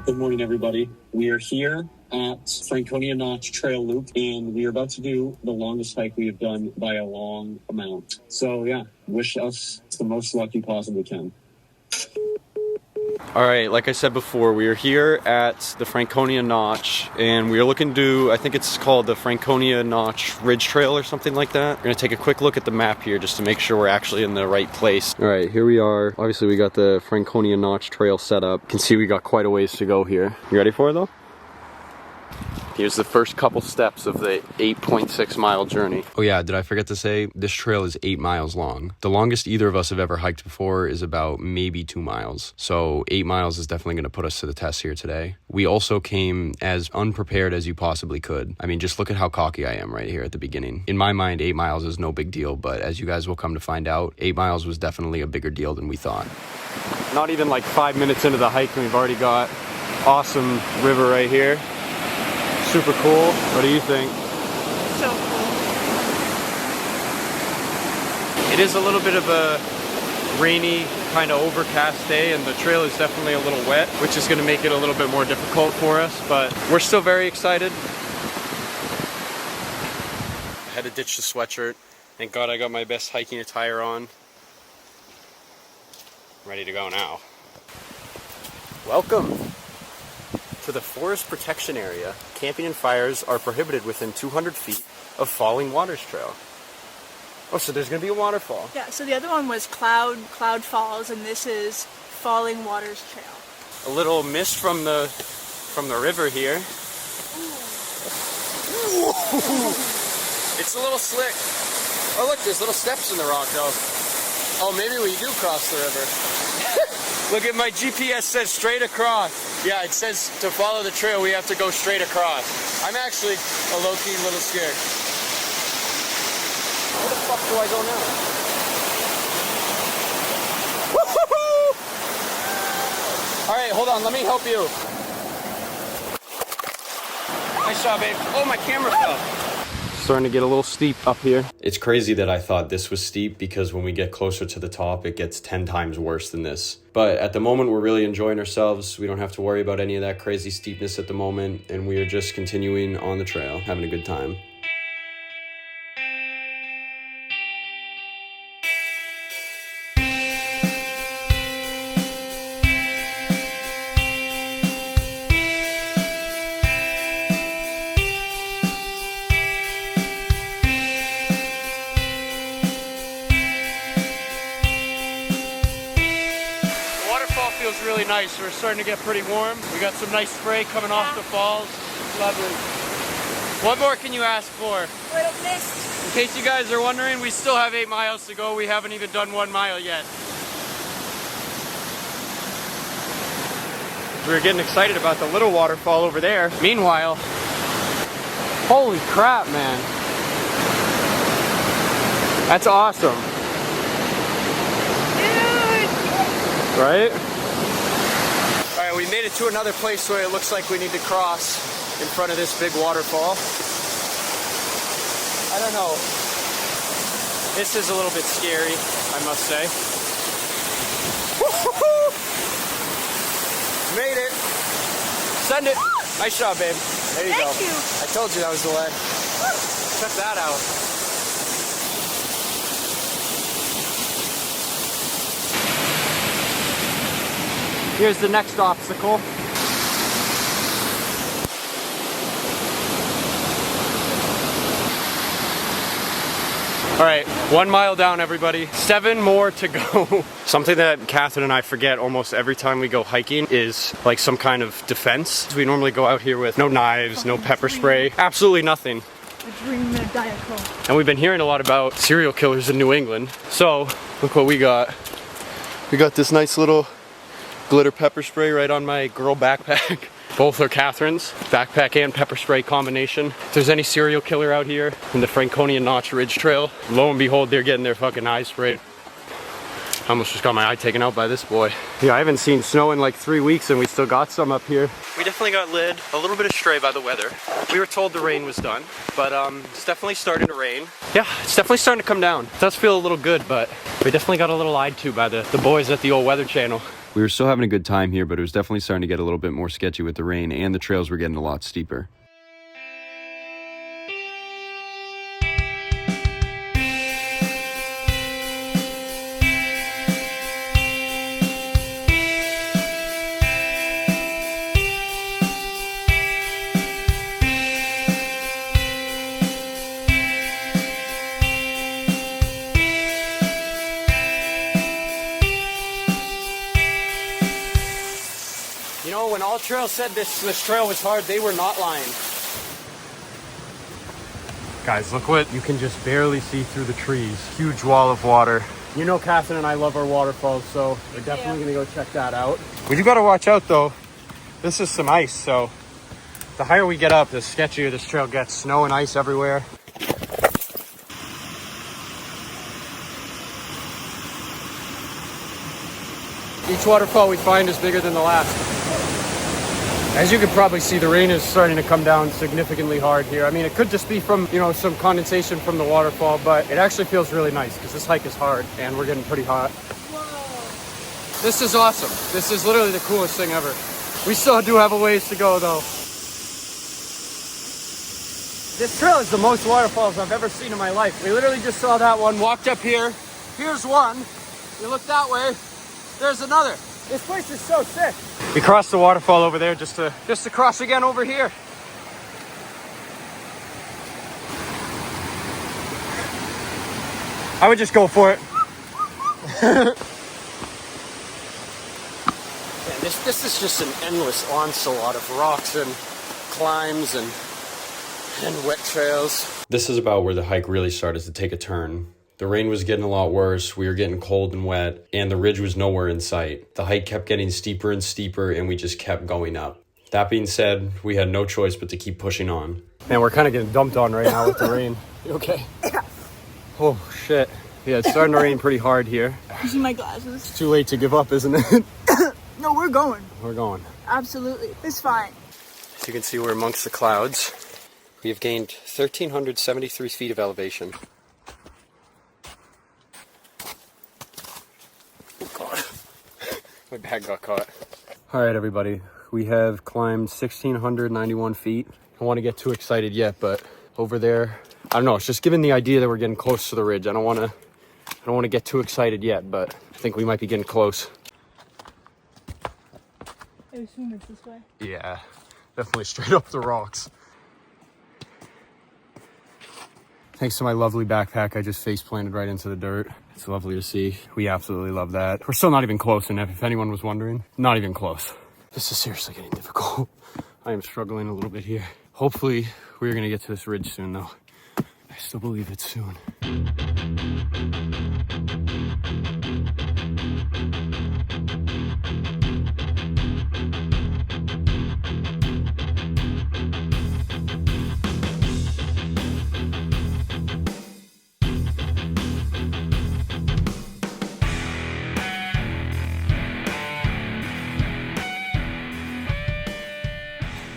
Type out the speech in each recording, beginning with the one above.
Good morning, everybody. We are here at Franconia Ridge Trail Loop, and we are about to do the longest hike we have done by a long amount. So yeah, wish us the most luck you possibly can. All right, like I said before, we are here at the Franconia Ridge, and we are looking to do, I think it's called the Franconia Ridge Trail or something like that. We're gonna take a quick look at the map here just to make sure we're actually in the right place. All right, here we are. Obviously, we got the Franconia Ridge Trail set up. You can see we got quite a ways to go here. You ready for it, though? Here's the first couple steps of the 8.6 mile journey. Oh yeah, did I forget to say, this trail is 8 miles long. The longest either of us have ever hiked before is about maybe 2 miles. So 8 miles is definitely gonna put us to the test here today. We also came as unprepared as you possibly could. I mean, just look at how cocky I am right here at the beginning. In my mind, 8 miles is no big deal, but as you guys will come to find out, 8 miles was definitely a bigger deal than we thought. Not even like 5 minutes into the hike and we've already got awesome river right here. Super cool. What do you think? So cool. It is a little bit of a rainy, kind of overcast day, and the trail is definitely a little wet, which is going to make it a little bit more difficult for us, but we're still very excited. I had to ditch the sweatshirt. Thank God I got my best hiking attire on. Ready to go now. Welcome to the Forest Protection Area. Camping and fires are prohibited within 200 feet of Falling Waters Trail. Oh, so there's gonna be a waterfall. Yeah, so the other one was Cloud Falls, and this is Falling Waters Trail. A little mist from the river here. It's a little slick. Oh look, there's little steps in the rock though. Oh, maybe we do cross the river. Look at my GPS says straight across. Yeah, it says to follow the trail, we have to go straight across. I'm actually a low-key little scared. Where the fuck do I go now? Woo-hoo-hoo! All right, hold on, let me help you. Nice job, babe. Oh, my camera fell. Starting to get a little steep up here. It's crazy that I thought this was steep because when we get closer to the top, it gets 10 times worse than this. But at the moment, we're really enjoying ourselves. We don't have to worry about any of that crazy steepness at the moment, and we are just continuing on the trail, having a good time. Feels really nice. We're starting to get pretty warm. We got some nice spray coming off the falls. It's lovely. What more can you ask for? A little mist. In case you guys are wondering, we still have 8 miles to go. We haven't even done 1 mile yet. We were getting excited about the little waterfall over there. Meanwhile, holy crap, man. That's awesome. Dude! Right? We made it to another place where it looks like we need to cross in front of this big waterfall. I don't know. This is a little bit scary, I must say. Woo-hoo-hoo! Made it. Send it. Nice job, babe. There you go. Thank you. I told you that was the lead. Check that out. Here's the next obstacle. All right, 1 mile down, everybody. 7 more to go. Something that Katherine and I forget almost every time we go hiking is like some kind of defense. We normally go out here with no knives, no pepper spray, absolutely nothing. A dream of Diet Coke. And we've been hearing a lot about serial killers in New England. So, look what we got. We got this nice little glitter pepper spray right on my girl backpack. Both are Katherine's, backpack and pepper spray combination. If there's any serial killer out here in the Franconia Ridge Trail, lo and behold, they're getting their fucking eyes sprayed. I almost just got my eye taken out by this boy. Yeah, I haven't seen snow in like 3 weeks and we still got some up here. We definitely got led a little bit astray by the weather. We were told the rain was done, but it's definitely starting to rain. Yeah, it's definitely starting to come down. It does feel a little good, but we definitely got a little lied to by the boys at the old Weather Channel. We were still having a good time here, but it was definitely starting to get a little bit more sketchy with the rain, and the trails were getting a lot steeper. You know, when All Trails said this trail was hard, they were not lying. Guys, look what you can just barely see through the trees. Huge wall of water. You know Katherine and I love our waterfalls, so we're definitely gonna go check that out. Well, you gotta watch out though. This is some ice, so the higher we get up, the sketchier this trail gets. Snow and ice everywhere. Each waterfall we find is bigger than the last. As you can probably see, the rain is starting to come down significantly hard here. I mean, it could just be from, you know, some condensation from the waterfall, but it actually feels really nice because this hike is hard and we're getting pretty hot. Whoa. This is awesome. This is literally the coolest thing ever. We still do have a ways to go though. This trail is the most waterfalls I've ever seen in my life. We literally just saw that one, walked up here. Here's one. You look that way, there's another. This place is so sick. We crossed the waterfall over there just to cross again over here. I would just go for it. Man, this is just an endless onslaught of rocks and climbs and wet trails. This is about where the hike really started to take a turn. The rain was getting a lot worse, we were getting cold and wet, and the ridge was nowhere in sight. The hike kept getting steeper and steeper, and we just kept going up. That being said, we had no choice but to keep pushing on. Man, we're kind of getting dumped on right now with the rain. You okay? Oh, shit. Yeah, it's starting to rain pretty hard here. You see my glasses? It's too late to give up, isn't it? No, we're going. We're going. Absolutely. It's fine. As you can see, we're amongst the clouds. We have gained 1,373 feet of elevation. My bag got caught. All right, everybody. We have climbed 1,691 feet. I don't want to get too excited yet, but over there, I don't know. It's just giving the idea that we're getting close to the ridge. I don't want to get too excited yet, but I think we might be getting close. I assume it's this way. Yeah, definitely straight up the rocks. Thanks to my lovely backpack, I just face planted right into the dirt. It's lovely to see. We absolutely love that. We're still not even close enough, if anyone was wondering. Not even close. This is seriously getting difficult. I am struggling a little bit here. Hopefully, we're gonna get to this ridge soon though. I still believe it's soon.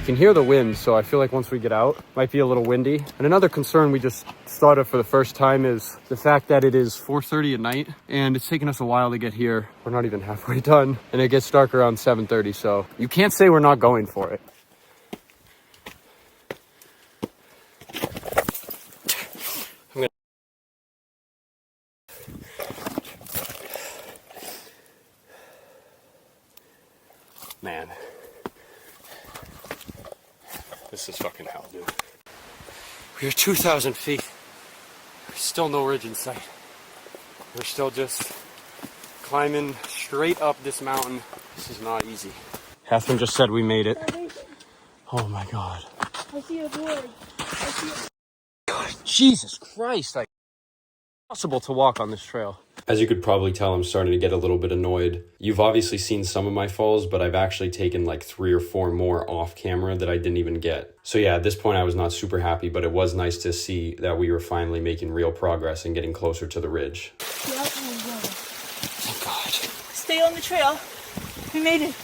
You can hear the wind, so I feel like once we get out, it might be a little windy. And another concern we just thought of for the first time is the fact that it is 4:30 at night, and it's taken us a while to get here. We're not even halfway done, and it gets dark around 7:30, so you can't say we're not going for it. Man. This is fucking hell, dude. We're 2,000 feet. There's still no ridge in sight. We're still just climbing straight up this mountain. This is not easy. Katherine just said we made it. Oh my god. I see a board. I see a... God, Jesus Christ. It's impossible to walk on this trail. As you could probably tell, I'm starting to get a little bit annoyed. You've obviously seen some of my falls, but I've actually taken like 3 or 4 more off camera that I didn't even get. So yeah, at this point I was not super happy, but it was nice to see that we were finally making real progress and getting closer to the ridge. Yeah, Thank God. stay on the trail. We made it.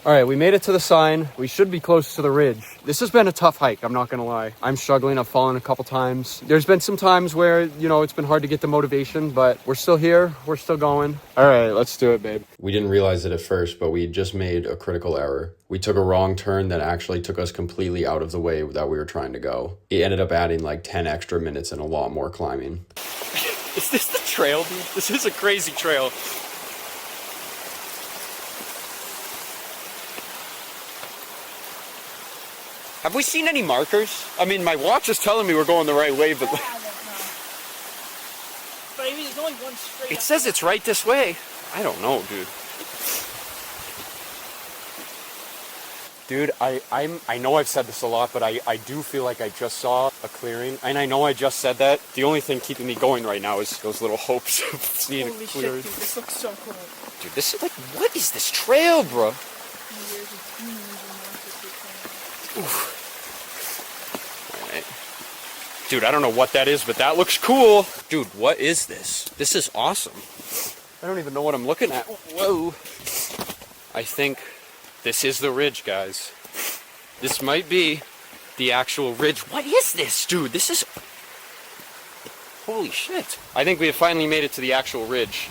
All right, we made it to the sign. We should be close to the ridge. This has been a tough hike, I'm not gonna lie. I'm struggling, I've fallen a couple times. There's been some times where, you know, it's been hard to get the motivation, but we're still here, we're still going. All right, let's do it, babe. We didn't realize it at first, but we just made a critical error. We took a wrong turn that actually took us completely out of the way that we were trying to go. It ended up adding like 10 extra minutes and a lot more climbing. Is this the trail, dude? This is a crazy trail. Have we seen any markers? I mean, my watch is telling me we're going the right way, but... I don't know. But I mean, there's only one straight. It says it's right this way. I don't know, dude. Dude, I know I've said this a lot, but I do feel like I just saw a clearing. And I know I just said that. The only thing keeping me going right now is those little hopes of seeing a clearing. Shit, dude, this looks so cool. Dude, this is like, what is this trail, bro? Alright. Dude, I don't know what that is, but that looks cool. Dude, what is this? This is awesome. I don't even know what I'm looking at. Whoa. I think this is the ridge, guys. This might be the actual ridge. What is this, dude? This is... Holy shit. I think we have finally made it to the actual ridge.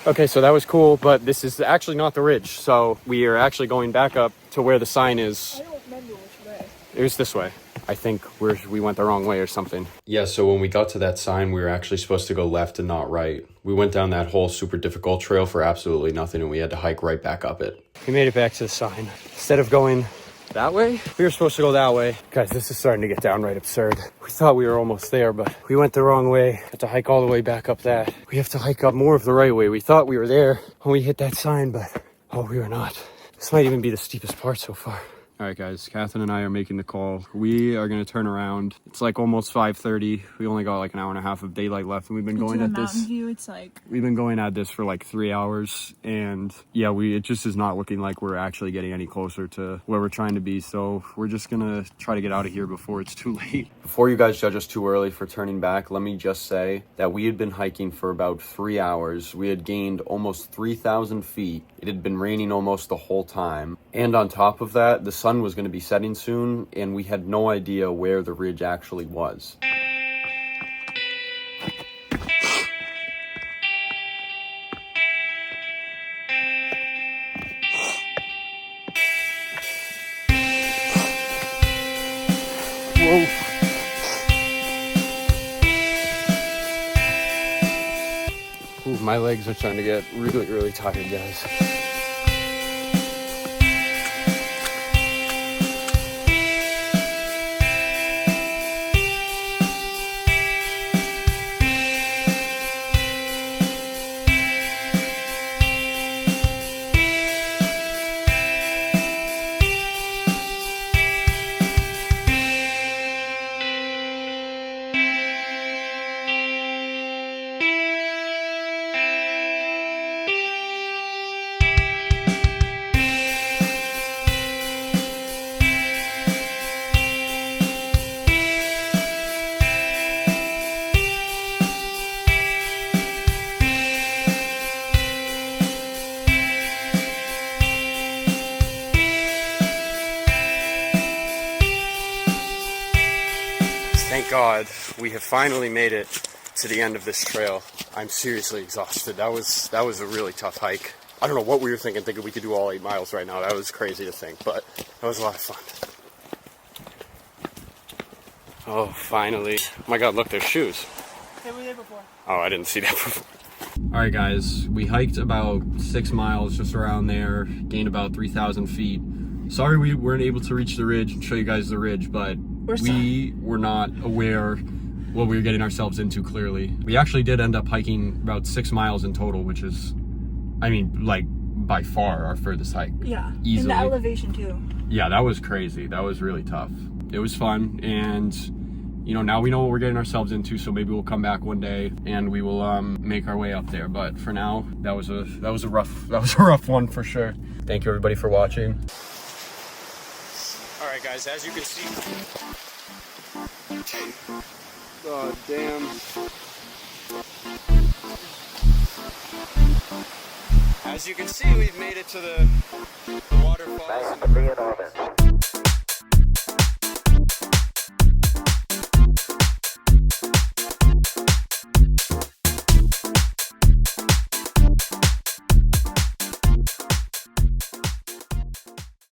Okay, so that was cool, but this is actually not the ridge. So we are actually going back up to where the sign is. I don't remember which way. It was this way. I think we went the wrong way or something. Yeah, so when we got to that sign, we were actually supposed to go left and not right. We went down that whole super difficult trail for absolutely nothing, and we had to hike right back up it. We made it back to the sign. Instead of going that way, we were supposed to go that way. Guys, this is starting to get downright absurd. We thought we were almost there, but we went the wrong way. Had to hike all the way back up that. We have to hike up more of the right way. We thought we were there when we hit that sign, but oh, we were not. This might even be the steepest part so far. All right, guys, Katherine and I are making the call. We are going to turn around. It's like almost 5:30. We only got like an hour and a half of daylight left, and we've been going at this. Mountain View, it's like... We've been going at this for like 3 hours, and yeah, it just is not looking like we're actually getting any closer to where we're trying to be. So we're just gonna try to get out of here before it's too late. Before you guys judge us too early for turning back, let me just say that we had been hiking for about 3 hours. We had gained almost 3,000 feet. It had been raining almost the whole time. And on top of that, the sun was going to be setting soon, and we had no idea where the ridge actually was. Whoa. Ooh, my legs are starting to get really, really tired, guys. Thank God we have finally made it to the end of this trail. I'm seriously exhausted. That was a really tough hike. I don't know what we were thinking we could do all 8 miles right now. That was crazy to think, but that was a lot of fun. Oh, finally. Oh my God, look, there's shoes. They were there before. Oh, I didn't see that before. All right, guys, we hiked about 6 miles, just around there, gained about 3,000 feet. Sorry we weren't able to reach the ridge and show you guys the ridge, but we were not aware what we were getting ourselves into, clearly. We actually did end up hiking about 6 miles in total, which is, I mean, like, by far our furthest hike. Yeah, easily. And the elevation, too. Yeah, that was crazy. That was really tough. It was fun, and, you know, now we know what we're getting ourselves into, so maybe we'll come back one day and we will make our way up there. But for now, that was a rough one for sure. Thank you, everybody, for watching. All right, guys, as you can see. God damn. As you can see, we've made it to the waterfalls. Nice to be in orbit.